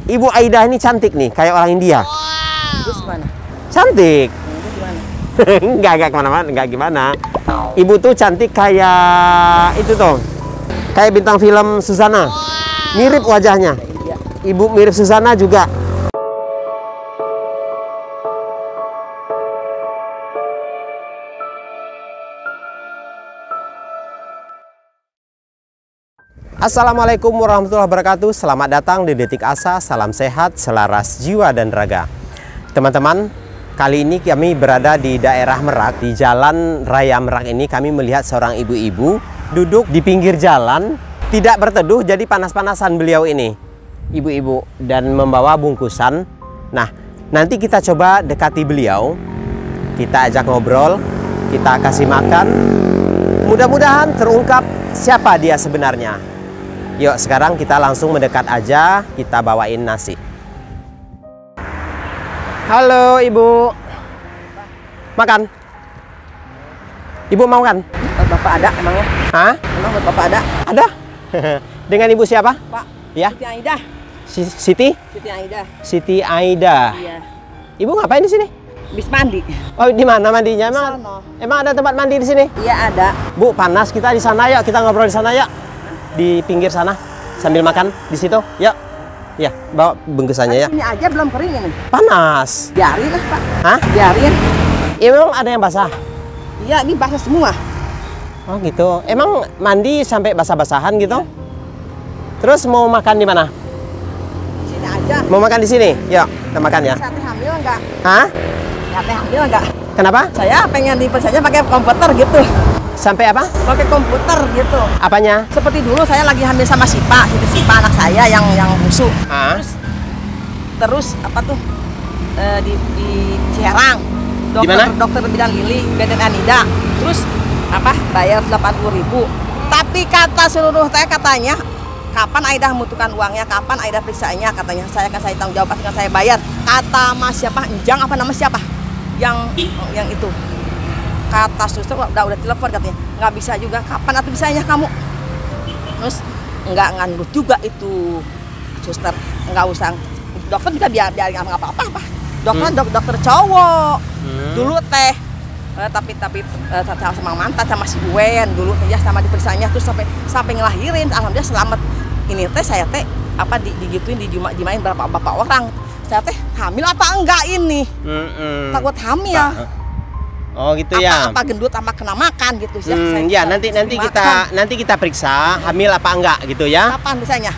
Ibu Aida ini cantik nih, kayak orang India. Terus mana? Cantik. Gimana? Enggak kemana-mana, enggak gimana. Ibu tuh cantik kayak itu tuh, kayak bintang film Susana. Mirip wajahnya. Ibu mirip Susana juga. Assalamualaikum warahmatullahi wabarakatuh. Selamat datang di Detik Asa. Salam sehat, selaras jiwa dan raga. Teman-teman, kali ini kami berada di daerah Merak. Di Jalan Raya Merak ini kami melihat seorang ibu-ibu duduk di pinggir jalan, tidak berteduh, jadi panas-panasan beliau ini, ibu-ibu, dan membawa bungkusan. Nah, nanti kita coba dekati beliau, kita ajak ngobrol, kita kasih makan. Mudah-mudahan terungkap siapa dia sebenarnya. Yuk, sekarang kita langsung mendekat aja, kita bawain nasi. Halo, Ibu. Makan? Ibu mau kan? Bapak ada emangnya? Hah? Emang buat Bapak ada? Ada? Dengan Ibu siapa? Pak. Ya. Siti Aida. Siti? Siti Aida. Siti Aida. Iya. Ibu ngapain di sini? Bis mandi. Oh, di mana mandinya? Emang ada tempat mandi di sini? Iya ada. Bu, panas, kita di sana ya, kita ngobrol di sana ya. Di pinggir sana sambil makan di situ. Yuk. Ya, bawa bungkusannya ya. Ini aja belum kering ini. Panas. Biarin lah Pak. Hah? Biarin. Emang ada yang basah? Iya ini basah semua. Oh gitu. Emang mandi sampai basah-basahan gitu? Terus mau makan di mana? Sini aja. Mau makan di sini? Yuk, kita makan ya. Sate hamil enggak? Hah? Sate hamil enggak? Kenapa? Saya pengen dipersanya pakai komputer gitu. Sampai apa? Pakai komputer gitu. Apanya? Seperti dulu saya lagi hamil sama Sipa, Sipa anak saya yang busuk. Ah. Terus apa tuh? Di Ciherang. Di mana? Dokter bidan Lili, BDN Anida. Terus apa? Bayar 80.000. Tapi kata seluruh teh katanya, kapan Aida membutuhkan uangnya, kapan Aida periksanya, katanya saya tanggung jawab, akan saya bayar. Kata Mas siapa? Enjang apa nama siapa? Yang itu. Kata suster udah telepon katanya nggak bisa juga, kapan atau bisanya kamu. Terus nggak nganut juga itu suster, nggak usah, dokter juga biar nggak apa-apa. Dokter cowok dulu teh tapi sama mantan sama si Uen dulu teh ya, sama diperiksanya terus sampai ngelahirin, alhamdulillah selamat. Ini teh saya teh apa digituin dimain bapak orang, saya teh hamil apa enggak ini, takut hamil. Oh gitu ya. Apa gendut sama kena makan gitu ya. Ya nanti kita periksa hamil apa enggak gitu ya. Kapan biasanya?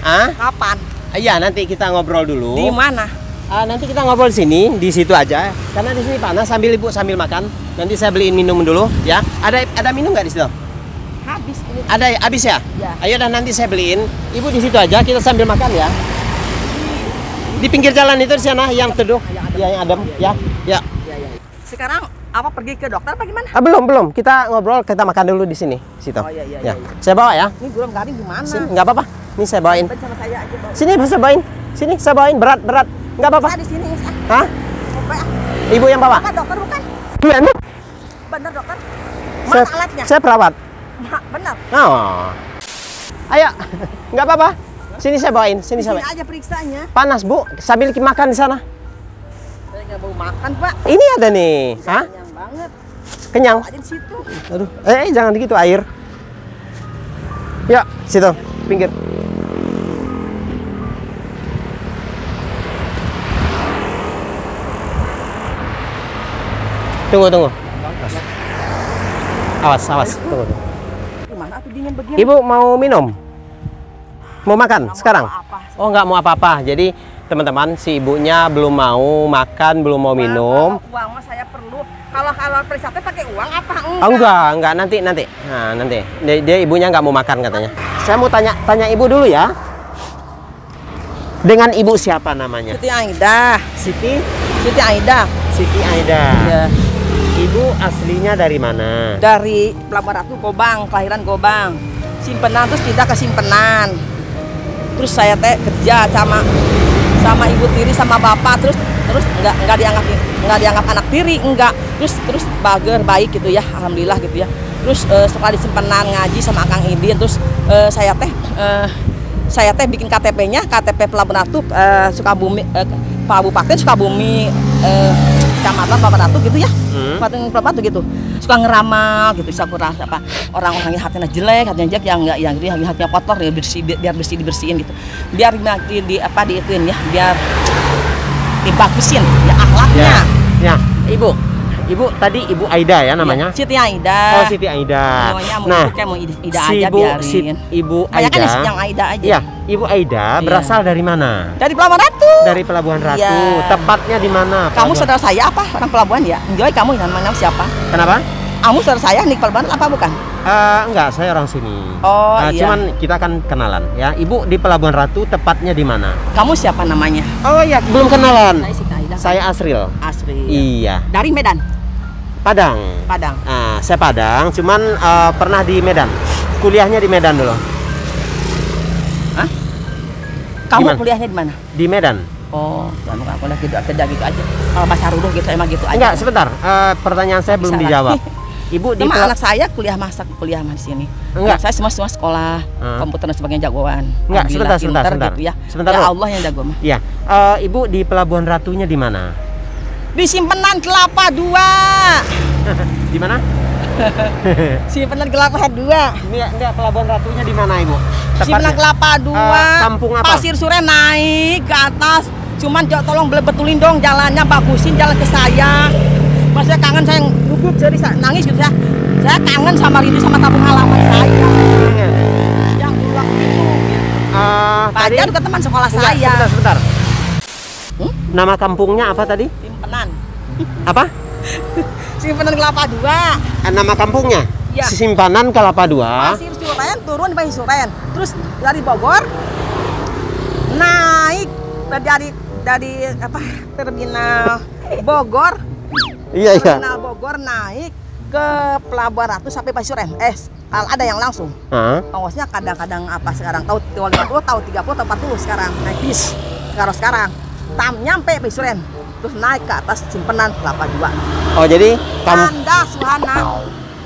Ah? Kapan? Iya, nanti kita ngobrol dulu. Di mana? Nanti kita ngobrol di sini, di situ aja. Karena di sini panas, sambil Ibu sambil makan. Nanti saya beliin minum dulu ya. Ada minum nggak di situ? Habis ini. Ada habis ya? Ya. Ayo dan nanti saya beliin. Ibu di situ aja, kita sambil makan ya. Di pinggir jalan itu di sana yang teduh, yang adem ya. Ya. Sekarang apa pergi ke dokter apa gimana? Belum. Kita ngobrol, kita makan dulu di sini, situ. Oh, iya. Ya. Saya bawa ya. Ini gulung garing di mana? Sini, nggak apa-apa. Ini saya bawain. Sama saya aja bawa. Sini, saya bawain. Sini, saya bawain berat. Nggak apa-apa. Di sini. Hah? Ibu yang bawa? Bukan dokter bukan? Bener. Bener dokter. Mana alatnya? Saya perawat. Bener. Oh. Ayo, nggak apa-apa. Sini saya bawain. Sini saya bawain. Aja periksanya. Panas Bu, sambil makan di sana. Saya nggak mau makan Pak. Ini ada nih. Hah? Kenyang banget. Kenyang? Ada di situ. Aduh, jangan gitu air. Ya, situ, pinggir. Tunggu. Awas, tunggu. Gimana tuh dingin begini? Ibu mau minum? Mau makan sekarang? Apa-apa. Oh, nggak mau apa-apa. Jadi, teman-teman, si ibunya belum mau makan, belum mau minum. Uang mah saya perlu. Kalau periksa pakai uang apa enggak? Oh, enggak, nanti. Nah, nanti. Dia ibunya nggak mau makan katanya. Saya mau tanya ibu dulu ya. Dengan ibu siapa namanya? Siti Aida. Siti Aida. Siti Aida. Iya. Ibu aslinya dari mana? Dari Pelabuhan Ratu, Gobang, kelahiran Gobang. Simpenan terus pindah ke Simpenan. Terus saya teh kerja sama ibu tiri sama bapak, terus nggak dianggap anak tiri, enggak. Terus bager baik gitu ya, alhamdulillah gitu ya. Terus setelah di Simpenan ngaji sama Kang Idin, terus saya teh saya teh bikin KTP-nya, KTP Pelabuhan Ratu Sukabumi, Kabupaten Sukabumi, Kecamatan Pelabuhan Ratu gitu ya. Kabupaten Pelabuhan Ratu gitu. Suka ngeramal gitu, bisa kurang apa orang-orang yang hatinya jelek, hatinya jelek yang hatinya kotor ya biar bersih dibersihin gitu. Biar diituin ya, biar dibagusin ya akhlaknya. Ya, Ibu tadi Ibu Aida ya namanya? Siti Aida. Oh, Siti Aida. Nah, mau Ida aja biarin. Ibu Aida. Aida. Kan yang Aida aja. Ya, Ibu Aida berasal dari mana? Dari Pelabuhan Ratu. Dari Pelabuhan Ratu. Ya. Tepatnya di mana? Kamu saudara saya apa? Orang Pelabuhan ya? Enjoy kamu namanya siapa? Kenapa? Kamu saudara saya nih Pelabuhan apa bukan? Enggak, saya orang sini. Oh, iya. Cuman kita kan kenalan ya. Ibu di Pelabuhan Ratu tepatnya di mana? Kamu siapa namanya? Oh ya, belum kenalan. Saya Siti Aida. Saya Asril. Asri. Iya. Dari Medan. Padang. Saya Padang, cuman pernah di Medan. Kuliahnya di Medan dulu. Hah? Kamu Gimana? kuliahnya di mana? Di Medan. Oh, kamu kuliah gitu aja. Kalau bahasa ruduh gitu emang gitu aja. Enggak, sebentar. Pertanyaan saya belum dijawab. Ibu di anak saya kuliah di sini. Enggak. Anak saya semua sekolah komputer dan sebagainya jagoan. Enggak, sebentar. Gitu ya. Sebentar. Ya Allah yang jago mah. Iya. Ibu di Pelabuhan Ratunya di mana? Di Simpenan Kelapa 2. Di mana? Simpenan Kelapa 2. Enggak, Pelabuhan Ratunya di mana, Ibu? Simpenan Kelapa 2. Kampung apa? Pasir Sore naik ke atas. Cuman tolong betulin dong jalannya, bagusin jalan ke saya. Pas saya kangen, saya gugup jadi nangis gitu ya. Saya kangen sama rindu sama kampung halaman saya. Yang dulu itu. Pajar ke teman sekolah saya. Sebentar. Nama kampungnya apa tadi? Simpenan. Apa? Simpenan Kelapa 2. Nama kampungnya? Ya. Simpanan Kelapa 2. Pasir Suren, turun di Pasir Suren. Terus dari Bogor naik dari terminal Bogor. Iya. Terminal Bogor naik ke Pelabuhan Ratu sampai Pasir Suren. Ada yang langsung. Ongkosnya kadang-kadang sekarang tahu 50, tahu 30, tahu 40 sekarang naik bis. Sekarang nyampe Pasir Suren. Terus naik ke atas Simpenan Kelapa 2. Oh, jadi Anda Suhana.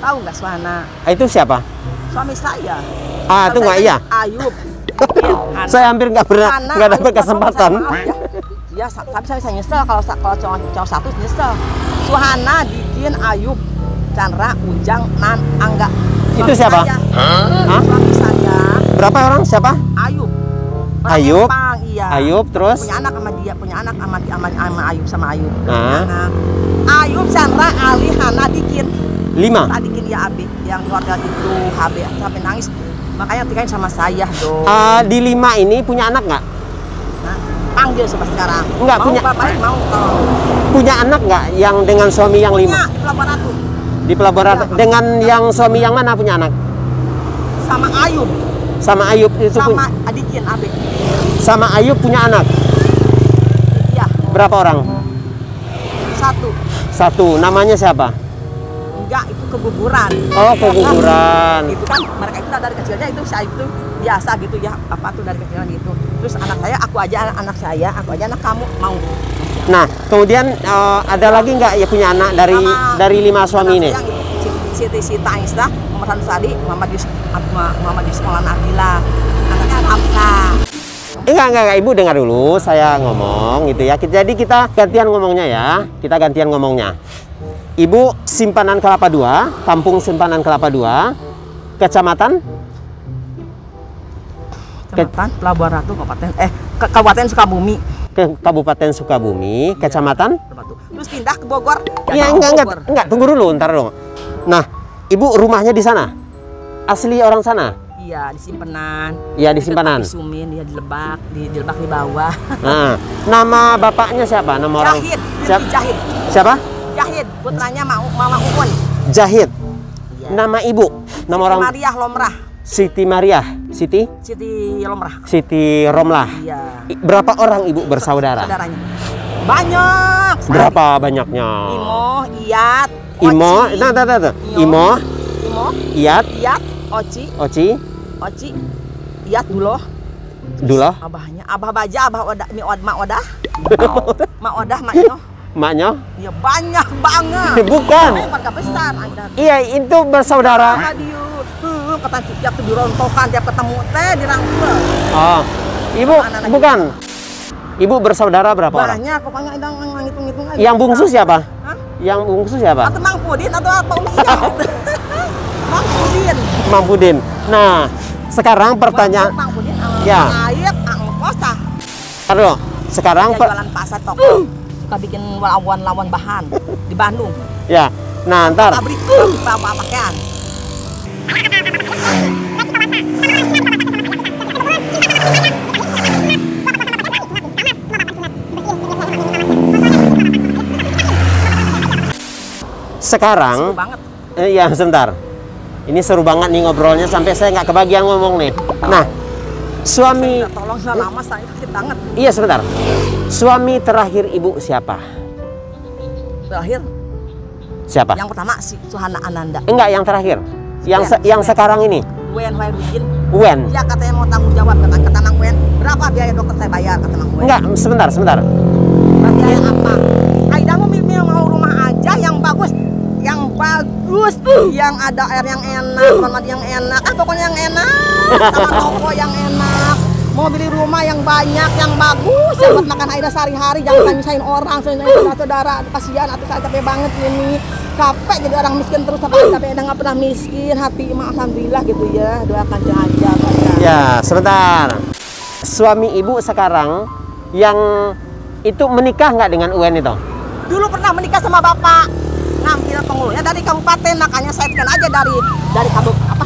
Tahu nggak Suhana? Itu siapa? Suami saya. Itu nggak iya? Ayub. Saya hampir nggak dapat kesempatan. Ya, tapi saya nyesel kalau cowok satu nyesel. Suhana, Dikin, Ayub, Chandra, Ujang, Nan, Angga. Itu siapa? Suami saya. Berapa orang? Siapa? Ayub. Ayub. Iya. Ayub terus? Punya anak sama dia, punya anak sama Ayub sama Ayub. Ayub, Chandra, Ali, Hana, Dikin. 5. Dikin ya Abi yang di hotel itu HB sampai nangis. Makanya tikain sama saya dong. Di 5 ini punya anak nggak? Panggil sampai sekarang. Enggak mau punya. Bapaknya mau Punya anak nggak yang dengan suami yang 5? Punya, Pelabuhan Ratu. Di Pelabuhan Ratu. Dengan yang suami yang mana punya anak? Sama Ayub. Sama Ayub itu sama Adikin Abi. Sama Ayub punya anak? Iya. Berapa orang? 1. Namanya siapa? Enggak, itu keguguran. Oh, keguguran. Itu kan mereka itu dari kecilnya itu saya itu biasa gitu ya. Apa tuh dari kecilnya gitu. Terus anak saya, aku aja anak kamu mau. Nah, kemudian ada lagi nggak ya punya anak dari 5 suami ini? Siti Aisyah, Muhammad Sadi, Muhammad Yusuf Nabila. Anaknya Hamka. Enggak, Ibu dengar dulu saya ngomong gitu ya. Jadi kita gantian ngomongnya ya. Kita gantian ngomongnya. Ibu Simpanan Kelapa 2, Kampung Simpanan Kelapa 2, Kecamatan Pelabuhan Ratu, Kabupaten Sukabumi. Kabupaten Sukabumi, Kecamatan. Terus pindah ke Bogor. Ya, enggak, tunggu dulu, ntar dong. Nah, Ibu rumahnya di sana? Asli orang sana? Iya, di Simpenan. Iya, di Simpanan. Di Sumin, ya di Lebak, di bawah. Nah, nama bapaknya siapa? Nama orang? Jahid. Siapa? Jahid, putranya Mama Uun. Jahid. Ya. Nama ibu? Nama orang? Maria Lomrah. Siti Maria. Siti Lomrah. Siti Romlah. Iya. Berapa orang ibu bersaudara? Saudaranya. Banyak. Berapa banyaknya? Imo, Iyat, Imo, Imo, Iyat, Oci, Iyat Duloh. Abahnya, Abah Baja, Abah Odah, Mak Odah. Mak Odah, Maknyo. Maknya? Iya banyak banget. Bukan. Keluarga besar Anda. Iya, itu bersaudara. kata tiap tuh dirontokan tiap ketemu teh dirangkul. Oh, ibu bukan. Ibu bersaudara berapa orang? Banyak, pokoknya Idang ngitung-ngitung aja. Yang bungsu siapa? Hah? Yang bungsu siapa? Atau Mang Pudin atau apa Umi? Mang Pudin. Mang Pudin. Nah, sekarang pertanyaan. Mang Pudin, Ya. Ayep, Angkos tah. Aduh, sekarang Dia jualan pasar toko. Suka bikin lawan bahan di Bandung. ya. Nah, ntar. Pabrik bawa pakaian. Sekarang, Seru banget. ya sebentar. Ini seru banget nih ngobrolnya sampai saya nggak kebagian ngomong nih. Nah, suami, Tolong lama saya sakit banget. iya sebentar. Suami terakhir ibu siapa? Terakhir Siapa? yang pertama si Suhana Ananda. Enggak, yang terakhir. Yang sekarang ini. Wen Hoirudin. Wen. Dia katanya mau tanggung jawab kata Mang Wen. Berapa biaya dokter saya bayar kata Mang Wen. Enggak, sebentar. Biaya apa? Aida mau rumah aja yang bagus. Yang bagus, yang ada air yang enak, kamar yang enak, pokoknya yang enak, sama toko yang enak. Mau beli rumah yang banyak, yang bagus, yang buat makan Aida sehari-hari, jangan nyusahin orang, saudara, kasihan, atau saya capek banget ini. Capek jadi orang miskin terus, tapi Aida nggak pernah miskin, hati mah alhamdulillah gitu ya, doakan aja. Ya, sebentar. Suami ibu sekarang yang itu menikah nggak dengan Uen itu? Dulu pernah menikah sama bapak. Ngambil pengulunya dari kabupaten, makanya saya tekan aja dari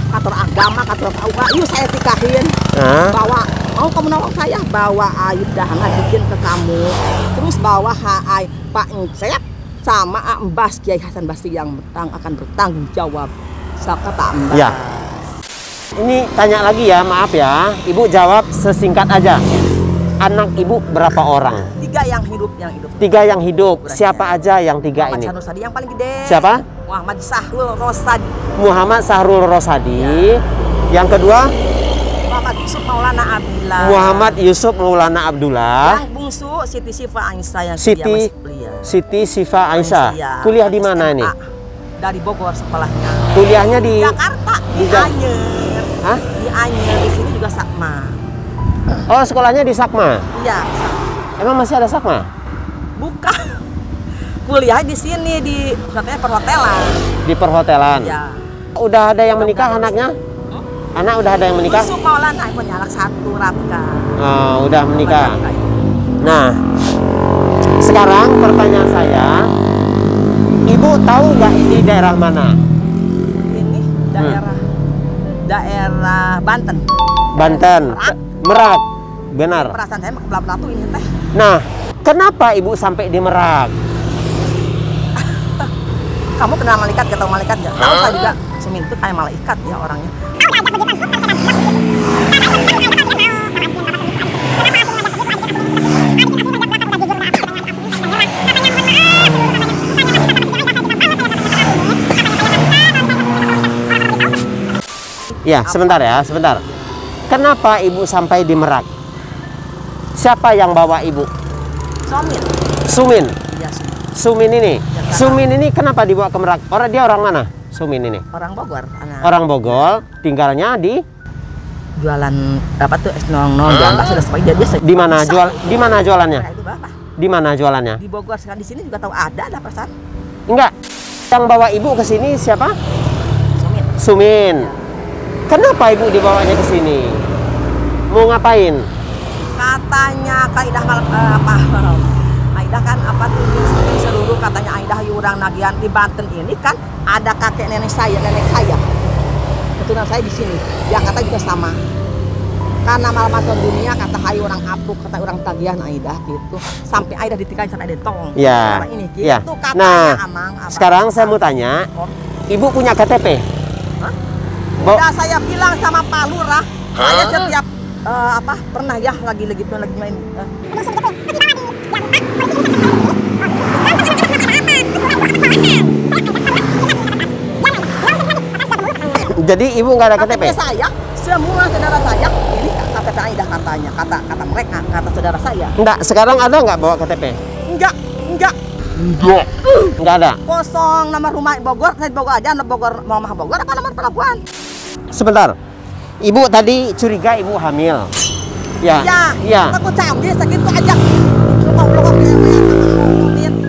kantor agama, kantor KUA, yuk saya tikahin. Bawa, mau kamu nolong saya, bawa Aida bikin ke kamu, terus bawa Hai Pak Encep sama Mbas Kiai Hasan Basri yang akan bertanggung jawab. Kata Mbak. Ya. Ini tanya lagi ya, maaf ya, ibu jawab sesingkat aja. Anak ibu berapa orang? 3 yang hidup. 3 yang hidup. Siapa aja yang 3 ini? Muhammad Sahrul yang paling gede. Siapa? Muhammad Sahrul Rosadi. Muhammad Sahrul Rosadi. Yang kedua? Muhammad Yusuf Maulana Abdullah. Muhammad Yusuf Maulana Abdullah. Yang bungsu Siti Siva Aisyah yang Siti Siva Aisyah. Kuliah di mana nih? Dari Bogor sekolahnya. Kuliahnya di Jakarta, di Anyer. Hah? Di Anyer, di sini juga Sakma. Oh, sekolahnya di Sakma. Iya. Emang masih ada Sakma? Bukan. Kuliah di sini di katanya perhotelan. Di perhotelan. Iya. Udah ada yang menikah anaknya? Anak udah ada yang menikah? Yusuf Maulana punya anak 1 Rafka. Oh, udah menikah. Nah, sekarang pertanyaan saya, ibu tahu nggak ini daerah mana? Ini daerah Banten. Banten. Merak. Benar. Perasaan saya ke Belatu ini teh. Nah, kenapa ibu sampai di Merak? Kamu kenal malaikat, gak tahu malaikat gak? Tahu saya juga Semin itu kayak malaikat ya orangnya. Ya, sebentar ya, sebentar. Kenapa ibu sampai di Merak? Siapa yang bawa ibu? Somin. Sumin. Iya, Sumin ini. Sumin ini kenapa dibawa ke Merak? Dia orang mana? Sumin ini. Orang Bogor. Orang Bogor, tinggalnya di jualan apa tuh es-00 jualan bakso dan sebagainya. Dia di mana jualannya? Itu berapa? Di mana jualannya? Di Bogor, sekarang di sini juga tahu ada perasaan. Enggak. Yang bawa ibu ke sini siapa? Sumin. Sumin. Kenapa ibu dibawanya ke sini? Mau ngapain? Katanya Aidah Aidah kan apa tuh seluruh katanya Aidah yurang nagian di Banten ini kan ada kakek nenek saya keturunan saya di sini. Yang kata juga sama. Karena malam dunia kata hayu orang apuk, kata orang tagihan Aidah gitu. Sampai Aidah ditikahin sampai ditong. Ya. Ini gitu ya. katanya nah, Amang. Sekarang saya mau tanya, ibu punya KTP? Hah? Udah saya bilang sama Pak Lurah, saya setiap pernah ya lagi main. Jadi ibu nggak ada KTP? Saya, semua saudara saya, ini KTP Aidah katanya, kata mereka, kata saudara saya. Enggak, sekarang ada nggak bawa KTP? Enggak. Enggak ada. Kosong, nomor rumah Bogor, saya Bogor aja, nomor Bogor, Bogor apa nomor pelabuhan? Sebentar. Ibu tadi curiga ibu hamil. Ya. Ya. Takut canggih segitu aja.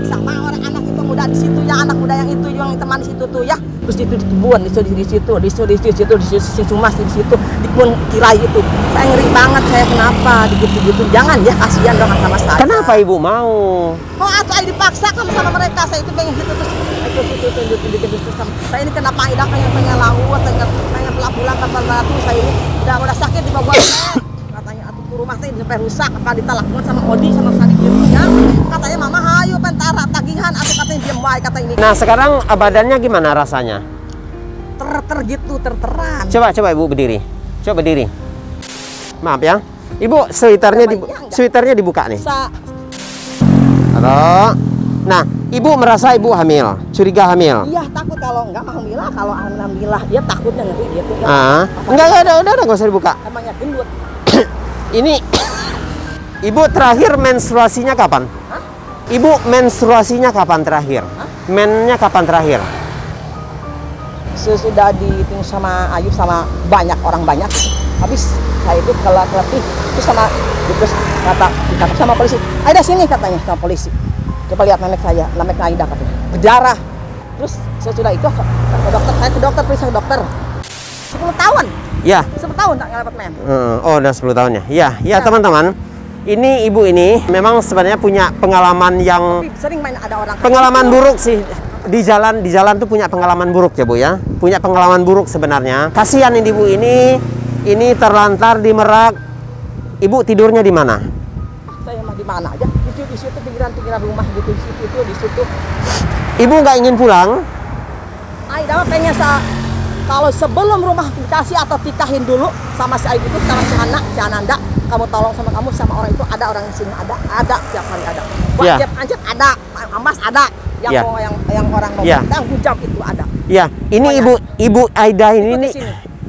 Sama orang anak itu muda di situ ya, anak muda yang itu yang teman di situ tuh ya. Terus itu di kebun, di situ Sumas di situ, di kebun tirai itu. Saya ngeri banget, saya kenapa gitu-gitu. Jangan ya, kasihan dong sama saya. Kenapa ibu mau? Oh, atau saya dipaksa sama mereka, saya itu pengen gitu terus. Itu saya ini kenapa Aida pengen laut, pengen pulang kapan batu, saya ini udah sakit di bawah katanya atuh rumah saya sampai rusak apa ditalakun sama Odi sama Sadi gitu ya. Katanya mama hayu pentara tagihan atau katanya diem wae kata ini. Nah, sekarang badannya gimana rasanya? Gitu terteran. Coba ibu berdiri. Coba berdiri. Maaf ya. Ibu sweaternya dibuka nih. Halo. Nah, ibu merasa ibu hamil, curiga hamil. Iya, takut kalau enggak alhamdulillah, kalau alhamdulillah ya takutnya ngeri gitu. Enggak, udah enggak usah dibuka. Emangnya gendut. Ini ibu terakhir menstruasinya kapan? Hah? Ibu menstruasinya kapan terakhir? Hah? Mennya kapan terakhir? Sesudah dihitung sama Ayub sama orang banyak. Habis saya itu kalau letih itu sama terus ditangkap sama polisi. Aida sini katanya sama polisi. Coba lihat memek saya, memek Aida katanya. Berdarah. Terus sesudah itu ke dokter, saya ke dokter, periksa ke dokter. 10 tahun. Ya. 10 tahun tak ngelapat men. Oh, udah 10 tahun ya. Ya, teman-teman. Ini ibu ini memang sebenarnya punya pengalaman yang sering main ada orang pengalaman buruk sih. Di jalan tuh punya pengalaman buruk ya, Bu ya. Punya pengalaman buruk sebenarnya. Kasihan ibu ini terlantar di Merak. Ibu tidurnya di mana? Saya mah di mana aja. Di situ pinggiran rumah gitu, di situ. Ibu nggak ingin pulang? Aida mah pengen kalau sebelum rumah dikasih atau tikahin dulu sama si Aida itu sama si Ananda, kamu tolong sama orang itu ada orang di sini ada tiap hari ada. Wajib anjir ada, Ambas ada. Yang orang mau tanggung jawab itu ada. Ya, ini ibu Aida ini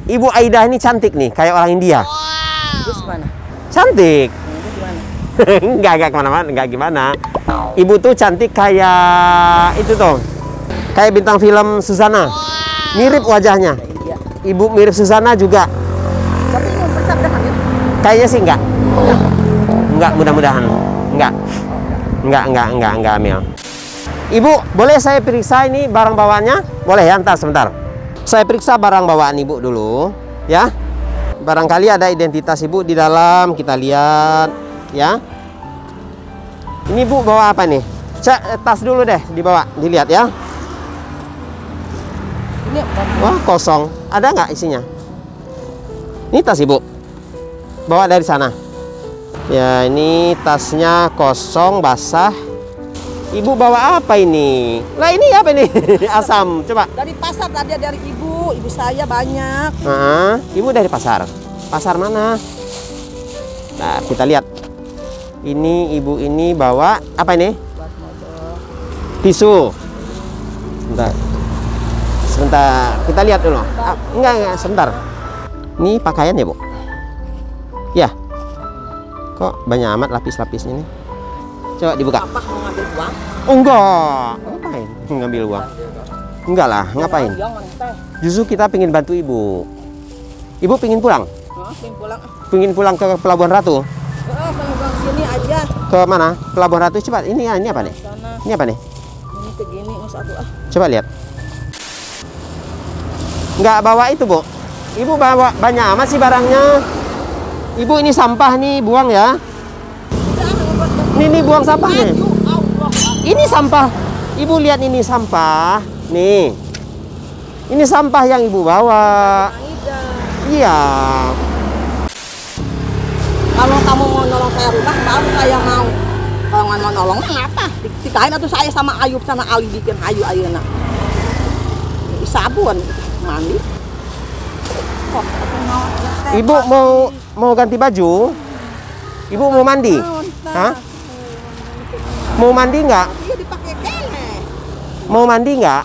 ibu Aida ini cantik nih, kayak orang India. Terus gimana? Cantik. Gimana? Enggak kemana-mana, enggak gimana. Ibu tuh cantik kayak itu tuh, kayak bintang film Susana. Mirip wajahnya. Ibu mirip Susana juga. Tapi ini percaya hamil? Kayaknya sih enggak. Enggak, mudah-mudahan. Enggak hamil. Ibu, boleh saya periksa ini barang bawaannya? Boleh ya, ntar sebentar. Saya periksa barang bawaan ibu dulu, ya. Barangkali ada identitas ibu di dalam, kita lihat, ya. Ini ibu bawa apa nih? Cek tas dulu deh, dibawa, dilihat ya. Ini wah, kosong. Ada nggak isinya? Ini tas ibu. Bawa dari sana. Ya, ini tasnya kosong, basah. Ibu bawa apa ini? Lah ini apa ini? Asam, coba. Dari pasar tadi dari ibu saya banyak. Ibu dari pasar. Pasar mana? Nah, kita lihat. Ini ibu ini bawa apa ini? Tisu. Sebentar, kita lihat dulu. Enggak, sebentar. Ini pakaian ya, Bu? Ya. Kok banyak amat lapis-lapisnya nih? Coba dibuka. Apa mau ngambil uang? Enggak. Ngapain ngambil uang? Enggak lah, ngapain? Justru kita pengen bantu ibu. Ibu pengen pulang? Pengen pulang ke Pelabuhan Ratu? Pengen sini aja. Ke mana? Pelabuhan Ratu, coba. Ini apa nih? Ini apa nih? Ini segini, satu Coba lihat. Enggak bawa itu, Bu. Ibu bawa banyak amat sih barangnya. Ibu ini sampah nih, buang ya. Ini buang sampah nih. Ini sampah. Ibu lihat ini sampah. Nih. Ini sampah yang ibu bawa. Iya. Kalau kamu mau nolong saya rumah, baru saya mau. Kalau nggak mau nolong, ngapa? Tikahin atau saya sama Ayub sama Ali bikin ayu-ayuna. Sabun mandi. Ibu mau ganti baju? Ibu mau mandi? Hah? Mau mandi nggak? Iya dipakai kene. Mau mandi nggak?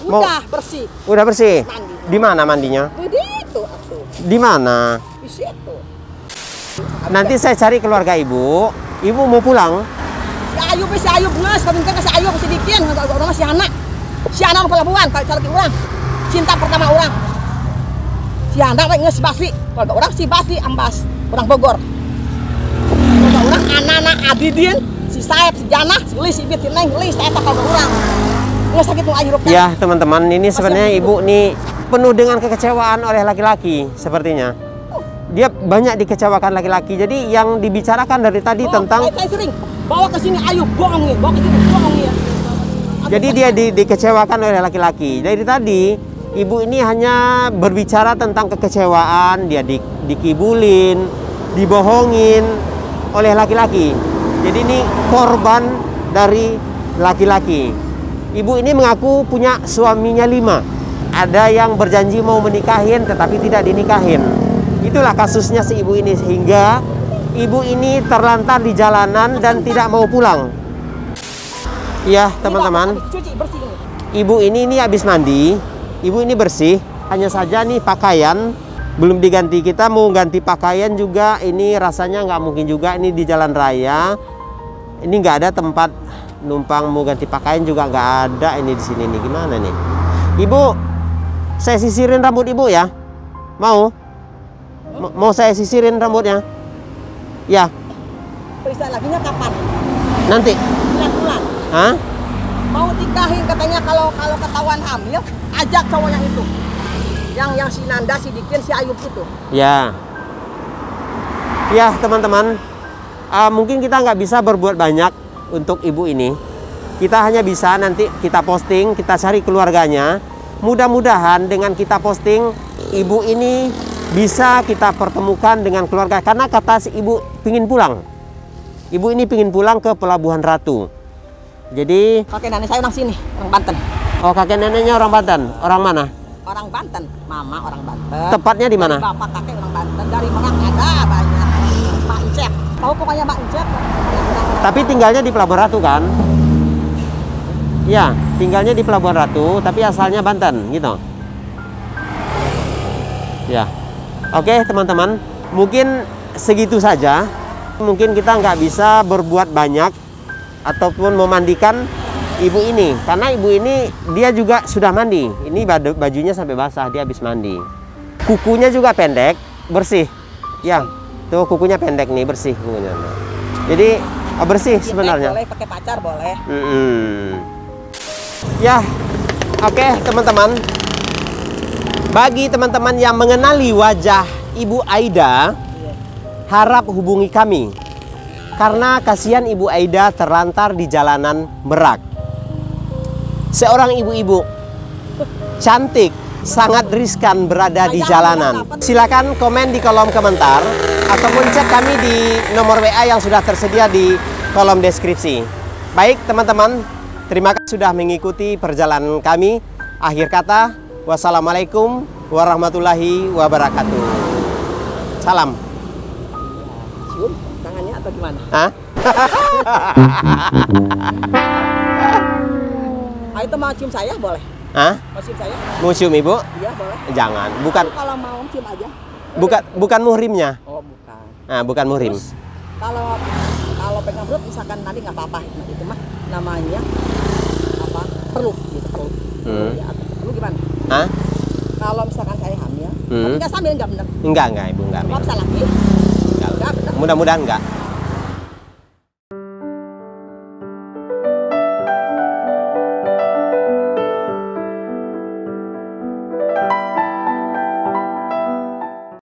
Udah bersih. Udah bersih. Mandi. Di mana mandinya? Di itu atuh. Di mana? Di situ. Nanti saya cari keluarga ibu. Ibu mau pulang? Si Ayub nges, kemudian si Ayub sedikit, orang si anak. Si anak pelabuhan, kalau cari orang. Cinta pertama orang. si anak nggak si Basi, keluarga orang si Basi Ambas, orang Bogor. Keluarga orang anak-anak Abidin, si Saeb, si Jana, si Lis, si Ibit, si Neng, Lis, saya tak keluarga orang. Nggak sakit mau ajurup. Ya teman-teman, ini sebenarnya ibu nih penuh dengan kekecewaan oleh laki-laki sepertinya. Dia banyak dikecewakan laki-laki. Jadi yang dibicarakan dari tadi tentang. Saya sering bawa ke sini, ayo bohong nih, bawa ke sini bohong nih ya. Jadi dia dikecewakan oleh laki-laki. Dari tadi ibu ini hanya berbicara tentang kekecewaan, dia dikibulin, dibohongin oleh laki-laki. Jadi ini korban dari laki-laki. Ibu ini mengaku punya suaminya 5. Ada yang berjanji mau menikahin tetapi tidak dinikahin. Itulah kasusnya si ibu ini, sehingga ibu ini terlantar di jalanan dan tidak mau pulang. Ya teman-teman, ibu ini habis mandi, ibu ini bersih. Hanya saja nih pakaian belum diganti. Kita mau ganti pakaian juga, ini rasanya nggak mungkin juga. Ini di jalan raya, ini nggak ada tempat numpang mau ganti pakaian juga nggak ada. Ini di sini nih, gimana nih? Ibu, saya sisirin rambut ibu ya. Mau? Mau saya sisirin rambutnya? Ya. Periksa laginya kapan? Nanti. Bulan-bulan. Hah? Mau nikahin katanya, kalau ketahuan hamil, ajak cowok yang itu. Yang si Nanda, si Dikin, si Ayub itu. Ya. Ya teman-teman, mungkin kita nggak bisa berbuat banyak untuk ibu ini. Kita hanya bisa nanti kita posting, kita cari keluarganya. Mudah-mudahan dengan kita posting, ibu ini bisa kita pertemukan dengan keluarga. Karena kata si ibu pingin pulang. Ibu ini pingin pulang ke Pelabuhan Ratu. Jadi kakek nenek saya orang sini, orang Banten. Oh, kakek neneknya orang Banten. Orang mana? Orang Banten, mama orang Banten. Tepatnya di mana? Dari bapak kakek orang Banten, dari Merak ada banyak. Mak Incep, tahu pokoknya Mak Incep. Tapi tinggalnya di Pelabuhan Ratu kan? Ya, tinggalnya di Pelabuhan Ratu, tapi asalnya Banten, gitu. Ya, oke teman-teman, mungkin segitu saja. Mungkin kita nggak bisa berbuat banyak ataupun memandikan ibu ini, karena ibu ini dia juga sudah mandi. Ini bajunya sampai basah, dia habis mandi. Kukunya juga pendek, bersih. Ya, tuh kukunya pendek nih, bersih kukunya. Jadi bersih sebenarnya. Boleh pakai pacar boleh. Ya, oke teman-teman. Bagi teman-teman yang mengenali wajah Ibu Aida, harap hubungi kami. Karena kasihan Ibu Aida terlantar di jalanan Merak. Seorang ibu-ibu cantik, sangat riskan berada di jalanan. Silakan komen di kolom komentar ataupun cek kami di nomor WA yang sudah tersedia di kolom deskripsi. Baik teman-teman, terima kasih sudah mengikuti perjalanan kami. Akhir kata, wassalamualaikum warahmatullahi wabarakatuh. Salam. Cium tangannya atau gimana? Hah? Itu mau cium saya boleh? Hah? Mau cium saya? Mau cium ibu? Iya boleh. Jangan, bukan. Kalau mau cium aja. Bukan muhrimnya. Oh bukan. Nah, bukan muhrim. Terus, kalau pegang perut misalkan nanti nggak apa-apa, itu mah namanya apa? Perlu gitu, perlu. Ya, perlu gimana? Hah? Kalau misalkan saya hamil, tapi nggak sambil nggak bener. Enggak ibu, enggak. Coba bisa lagi? Enggak. Enggak bener. Mudah-mudahan enggak.